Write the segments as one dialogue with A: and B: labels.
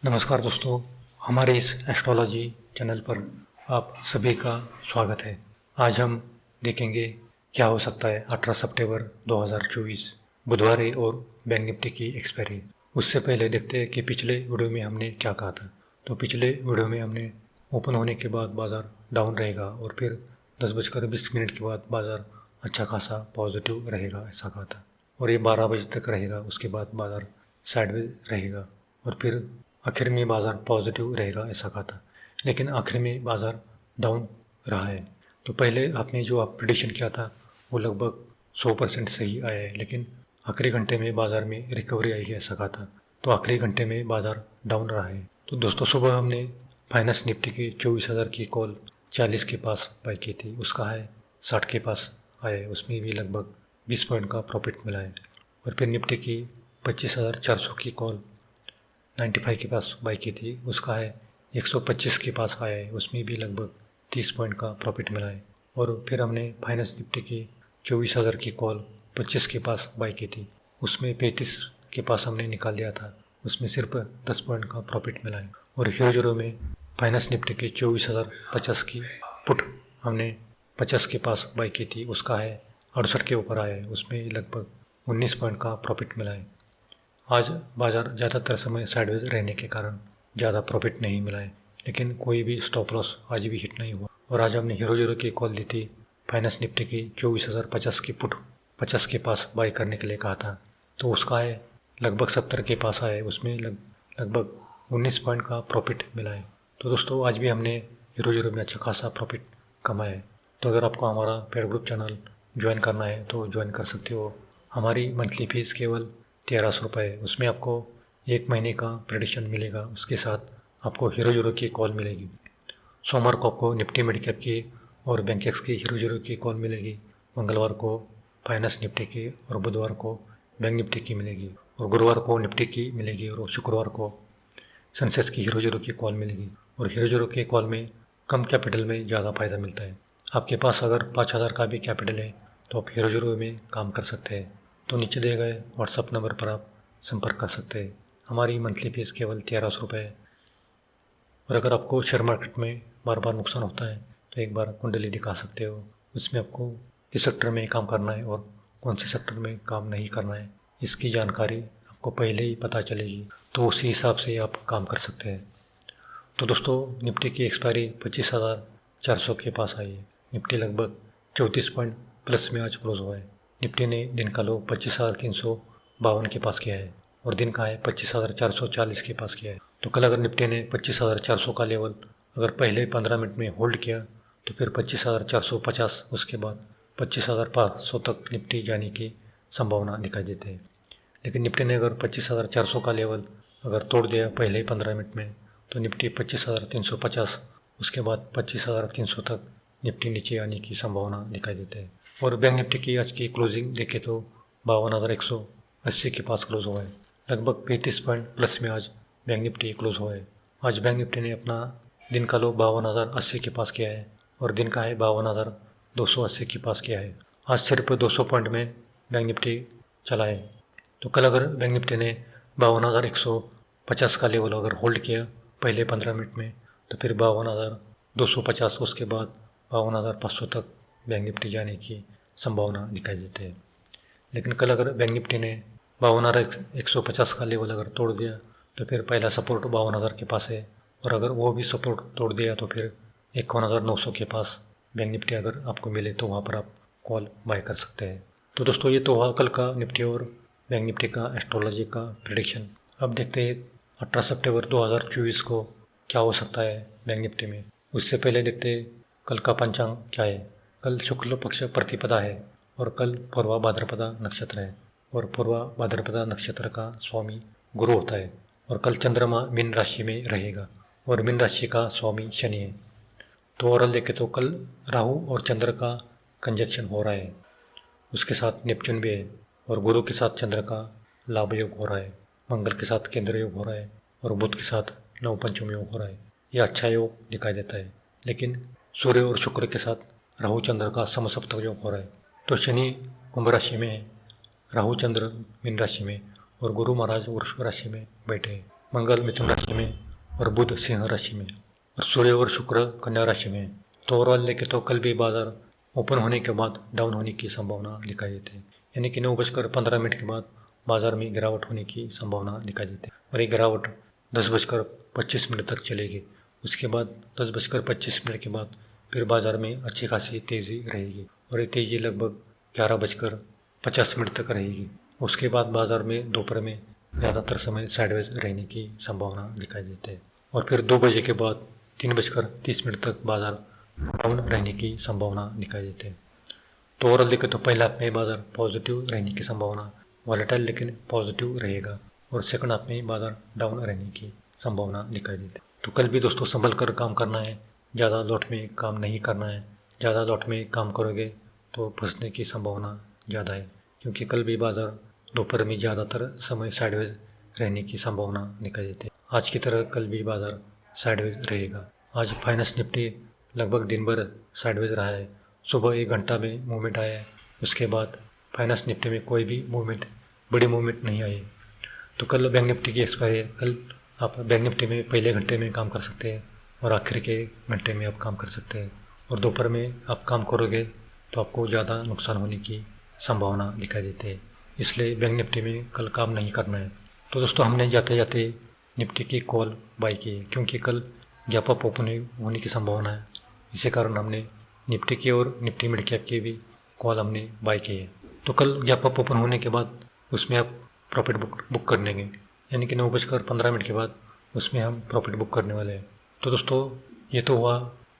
A: नमस्कार दोस्तों, हमारे इस एस्ट्रोलॉजी चैनल पर आप सभी का स्वागत है। आज हम देखेंगे क्या हो सकता है 18 सितंबर 2024 बुधवार है और बैंक निफ्टी की एक्सपायरी। उससे पहले देखते हैं कि पिछले वीडियो में हमने क्या कहा था। तो पिछले वीडियो में हमने ओपन होने के बाद बाज़ार डाउन रहेगा और फिर 10:20 के बाद बाज़ार अच्छा खासा पॉजिटिव रहेगा ऐसा कहा था, और ये 12 बजे तक रहेगा। उसके बाद बाज़ार साइडवेज रहेगा और फिर आखिर में बाज़ार पॉजिटिव रहेगा ऐसा कहा था, लेकिन आखिर में बाज़ार डाउन रहा है। तो पहले आपने जो आप प्रिडिक्शन किया था वो लगभग 100% सही आया है, लेकिन आखिरी घंटे में बाज़ार में रिकवरी आई है ऐसा कहा था। तो आखिरी घंटे में बाज़ार डाउन रहा है। तो दोस्तों, सुबह हमने फाइनेंस निफ्टी की 24,000 की कॉल 40 के पास बाई की थी, उसका है 60 के पास आया है, उसमें भी लगभग 20 पॉइंट का प्रॉफिट मिला है। और फिर निफ्टी की 25,400 की कॉल 95 के पास बाई की थी, उसका है 125 के पास आया है, उसमें भी लगभग 30 पॉइंट का प्रॉफिट मिला है। और फिर हमने फाइनेंस निफ्टी की 24,000 की कॉल 25 के पास बाई की थी, उसमें 35 के पास हमने निकाल दिया था, उसमें सिर्फ 10 पॉइंट का प्रॉफिट मिला है। और हीरो जीरो में फाइनेंस निफ्टी की 24,050 की पुट हमने 50 के पास बाई की थी, उसका है 68 के ऊपर आया है, उसमें लगभग 19 पॉइंट का प्रॉफिट मिला है। आज बाज़ार ज़्यादातर समय साइडवेज रहने के कारण ज़्यादा प्रॉफिट नहीं मिला है, लेकिन कोई भी स्टॉप लॉस आज भी हिट नहीं हुआ। और आज हमने हीरो जीरो की कॉल दी थी फाइनेंस निफ्टी की 24,050 की पुट 50 के पास बाई करने के लिए कहा था, तो उसका है लगभग 70 के पास आया है, उसमें लगभग 19 पॉइंट का प्रॉफिट मिला है। तो दोस्तों, आज भी हमने हीरो जीरो में अच्छा खासा प्रॉफिट कमाया है। तो अगर आपको हमारा पेड ग्रुप चैनल ज्वाइन करना है तो ज्वाइन कर सकते हो। हमारी मंथली फ़ीस केवल 1300 रुपये है। उसमें आपको 1 महीने का प्रेडिक्शन मिलेगा, उसके साथ आपको हीरो जीरो की कॉल मिलेगी। सोमवार को आपको निफ्टी मिड कैप की और बैंक एक्स की हीरो जीरो की कॉल मिलेगी, मंगलवार को फाइनेंस निफ्टी की और बुधवार को बैंक निफ्टी की मिलेगी, और गुरुवार को निफ्टी की मिलेगी, और शुक्रवार को सेंसेक्स की हीरो जीरो की कॉल मिलेगी। और हीरो जीरो की कॉल में कम कैपिटल में ज़्यादा फ़ायदा मिलता है। आपके पास अगर 5,000 का भी कैपिटल है तो आप हीरो जीरो में काम कर सकते हैं। तो नीचे दिए गए व्हाट्सअप नंबर पर आप संपर्क कर सकते हैं। हमारी मंथली फ़ीस केवल 1300 रुपये है। और अगर आपको शेयर मार्केट में बार बार नुकसान होता है तो एक बार कुंडली दिखा सकते हो, उसमें आपको किस सेक्टर में काम करना है और कौन से सेक्टर में काम नहीं करना है, इसकी जानकारी आपको पहले ही पता चलेगी, तो उसी हिसाब से आप काम कर सकते हैं। तो दोस्तों, निफ्टी की एक्सपायरी 25,400 के पास आई है। निफ्टी लगभग 34 पॉइंट प्लस में आज क्लोज हुआ है। निफ्टी ने दिन का लो 25,352 के पास किया है और दिन का है 25,440 के पास किया है। तो कल अगर निफ्टी ने 25,400 का लेवल अगर पहले 15 मिनट में होल्ड किया तो फिर 25,450, उसके बाद 25,500 तक निफ्टी जाने की संभावना दिखाई देती है। लेकिन निफ्टी ने अगर 25,400 का लेवल अगर तोड़ दिया पहले ही 15 मिनट में तो निफ्टी 25,350, उसके बाद 25,300 तक निफ्टी नीचे आने की संभावना दिखाई देती है। और बैंक निफ्टी की आज की क्लोजिंग देखें तो 52,180 के पास क्लोज हुआ है। लगभग 35 पॉइंट प्लस में आज बैंक निफ्टी क्लोज हुआ है। आज बैंक निफ्टी ने अपना दिन का लो 52,080 के पास किया है और दिन का है 52,280 के पास किया है। आज सिर्फ 200 पॉइंट में बैंक निफ्टी चला है। तो कल अगर बैंक निफ्टी ने 52,150 का लेवल अगर होल्ड किया पहले 15 मिनट में तो फिर 52,250, उसके बाद 52,500 तक बैंक निफ्टी जाने की संभावना दिखाई देती है। लेकिन कल अगर बैंक निफ्टी ने 52,150 का लेवल अगर तोड़ दिया तो फिर पहला सपोर्ट 52,000 के पास है, और अगर वो भी सपोर्ट तोड़ दिया तो फिर 51,900 के पास बैंक निफ्टी अगर आपको मिले तो वहाँ पर आप कॉल बाय कर सकते हैं। तो दोस्तों, ये तो हुआ कल का निफ्टी और बैंक निफ्टी का एस्ट्रोलॉजी का प्रेडिक्शन। अब देखते हैं 18 सितंबर 2024 को क्या हो सकता है बैंक निफ्टी में। उससे पहले देखते हैं कल का पंचांग क्या है। कल शुक्ल पक्ष प्रतिपदा है और कल पूर्वा भाद्रपदा नक्षत्र है, और पूर्वा भाद्रपदा नक्षत्र का स्वामी गुरु होता है। और कल चंद्रमा मीन राशि में रहेगा और मीन राशि का स्वामी शनि है। तो ओवरऑल देखें तो कल राहु और चंद्र का कंजक्शन हो रहा है, उसके साथ नेपच्यून भी है, और गुरु के साथ चंद्र का लाभ योग हो रहा है, मंगल के साथ केंद्र योग हो रहा है, और बुध के साथ नवपंचम योग हो रहा है। यह अच्छा योग दिखाई देता है। लेकिन सूर्य और शुक्र के साथ राहु चंद्र का समसप्तक योग हो रहा है। तो शनि कुंभ राशि में है, राहु चंद्र मीन राशि में, और गुरु महाराज वृश्चिक राशि में बैठे हैं। मंगल मिथुन राशि में और बुध सिंह राशि में और सूर्य और शुक्र कन्या राशि में। तो ओवरऑल देखें तो कल भी बाजार ओपन होने के बाद डाउन होने की संभावना दिखाई देती है, यानी कि 9:15 के बाद बाजार में गिरावट होने की संभावना दिखाई देती है और ये गिरावट 10:25 तक चलेगी। उसके बाद 10:25 के बाद फिर बाजार में अच्छी खासी तेज़ी रहेगी और ये तेज़ी लगभग 11:50 तक रहेगी। उसके बाद बाजार में दोपहर में ज़्यादातर समय साइडवेज रहने की संभावना दिखाई देती है और फिर 2 बजे के बाद 3:30 तक बाजार डाउन रहने की संभावना दिखाई देती है। तो ओवरऑल देखें तो पहले हाफ में बाजार पॉजिटिव रहने की संभावना, वॉलेटाइल लेकिन पॉजिटिव रहेगा और सेकंड हाफ में बाजार डाउन रहने की संभावना दिखाई देती है। तो कल भी दोस्तों संभल कर काम करना है, ज़्यादा लॉट में काम नहीं करना है। ज़्यादा लॉट में काम करोगे तो फंसने की संभावना ज़्यादा है, क्योंकि कल भी बाजार दोपहर में ज़्यादातर समय साइडवेज रहने की संभावना दिखाई देती है। आज की तरह कल भी बाजार साइडवेज रहेगा। आज फाइनेंस निफ्टी लगभग दिन भर साइडवेज रहा है। सुबह 1 घंटा में मूवमेंट आया है, उसके बाद फाइनेंस निफ्टी में कोई भी मूवमेंट, बड़ी मूवमेंट नहीं आई। तो कल बैंक निफ्टी की एक्सपायरी है। कल आप बैंक निफ्टी में पहले घंटे में काम कर सकते हैं और आखिर के घंटे में आप काम कर सकते हैं, और दोपहर में आप काम करोगे तो आपको ज़्यादा नुकसान होने की संभावना दिखाई देती है। इसलिए बैंक निफ्टी में कल काम नहीं करना है। तो दोस्तों हमने जाते जाते निफ्टी की कॉल बाई की है, क्योंकि कल गैप अप ओपन होने की संभावना है। इसी कारण हमने निफ्टी की और निफ्टी मिड कैप की भी कॉल हमने बाई की है। तो कल गैप अप ओपन होने के बाद उसमें आप प्रॉफिट बुक कर लेंगे, यानी कि 9:15 के बाद उसमें हम प्रॉफिट बुक करने वाले हैं। तो दोस्तों ये तो हुआ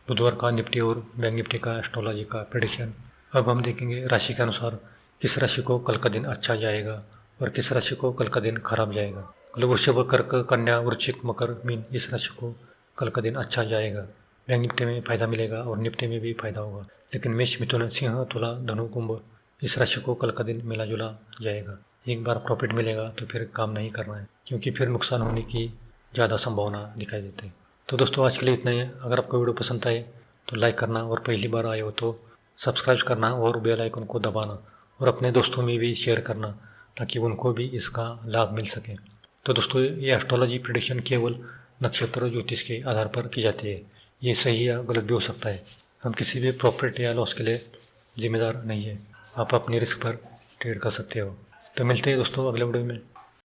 A: बुधवार का निफ्टी और बैंक निफ्टी का एस्ट्रोलॉजी का प्रेडिक्शन। अब हम देखेंगे राशि के अनुसार किस राशि को कल का दिन अच्छा जाएगा और किस राशि को कल का दिन खराब जाएगा। कल वृषभ, कर्क, कन्या, वृश्चिक, मकर, मीन इस राशि को कल का दिन अच्छा जाएगा। बैंक निफ्टी में फ़ायदा मिलेगा और निफ्टी में भी फ़ायदा होगा। लेकिन मेष, मिथुन, सिंह, तुला, धनु, कुंभ इस राशि को कल का दिन मिला जुला जाएगा। एक बार प्रॉफिट मिलेगा तो फिर काम नहीं करना है, क्योंकि फिर नुकसान होने की ज़्यादा संभावना दिखाई देती है। तो दोस्तों आज के लिए इतना ही है। अगर आपको वीडियो पसंद आए तो लाइक करना और पहली बार आए हो तो सब्सक्राइब करना और बेल आइकन को दबाना और अपने दोस्तों में भी शेयर करना, ताकि उनको भी इसका लाभ मिल सके। तो दोस्तों ये एस्ट्रोलॉजी प्रेडिक्शन केवल नक्षत्र ज्योतिष के आधार पर की जाती है। ये सही या गलत भी हो सकता है। हम किसी भी प्रॉफिट या लॉस के लिए जिम्मेदार नहीं है। आप अपनी रिस्क पर ट्रेड कर सकते हो। तो मिलते हैं दोस्तों अगले वीडियो में।